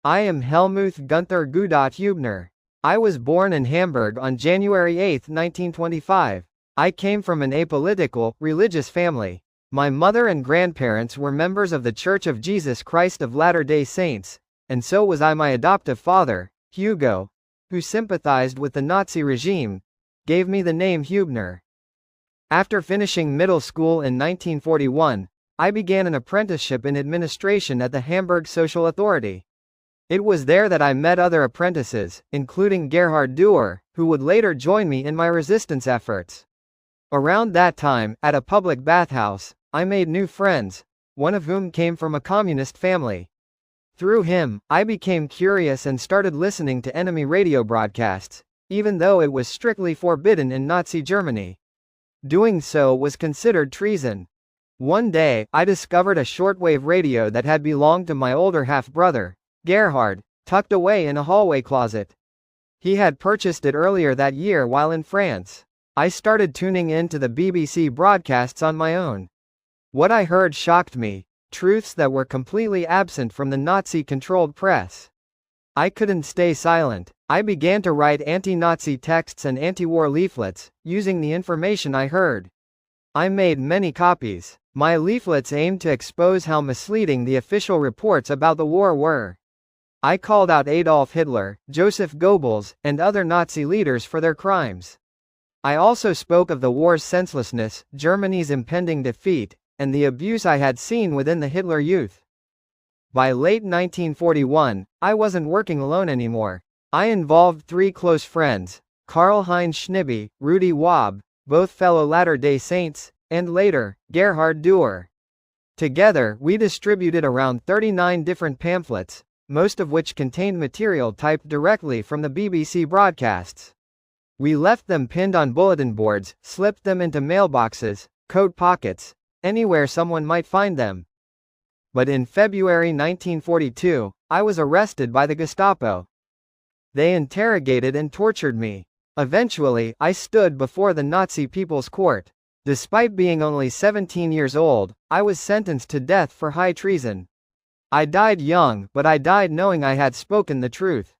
I am Helmuth Gunther Hübener. I was born in Hamburg on January 8, 1925. I came from an apolitical, religious family. My mother and grandparents were members of the Church of Jesus Christ of Latter-day Saints, and so was I. My adoptive father, Hugo, who sympathized with the Nazi regime, gave me the name Hübener. After finishing middle school in 1941, I began an apprenticeship in administration at the Hamburg Social Authority. It was there that I met other apprentices, including Gerhard Dürr, who would later join me in my resistance efforts. Around that time, at a public bathhouse, I made new friends, one of whom came from a communist family. Through him, I became curious and started listening to enemy radio broadcasts, even though it was strictly forbidden in Nazi Germany. Doing so was considered treason. One day, I discovered a shortwave radio that had belonged to my older half-brother, Gerhard, tucked away in a hallway closet. He had purchased it earlier that year while in France. I started tuning in to the BBC broadcasts on my own. What I heard shocked me, truths that were completely absent from the Nazi-controlled press. I couldn't stay silent. I began to write anti-Nazi texts and anti-war leaflets, using the information I heard. I made many copies. My leaflets aimed to expose how misleading the official reports about the war were. I called out Adolf Hitler, Joseph Goebbels, and other Nazi leaders for their crimes. I also spoke of the war's senselessness, Germany's impending defeat, and the abuse I had seen within the Hitler Youth. By late 1941, I wasn't working alone anymore. I involved three close friends, Karl-Heinz Schnibbe, Rudi Waab, both fellow Latter-day Saints, and later, Gerhard Dürr. Together, we distributed around 39 different pamphlets, most of which contained material typed directly from the BBC broadcasts. We left them pinned on bulletin boards, slipped them into mailboxes, coat pockets, anywhere someone might find them. But in February 1942, I was arrested by the Gestapo. They interrogated and tortured me. Eventually, I stood before the Nazi People's Court. Despite being only 17 years old, I was sentenced to death for high treason. I died young, but I died knowing I had spoken the truth.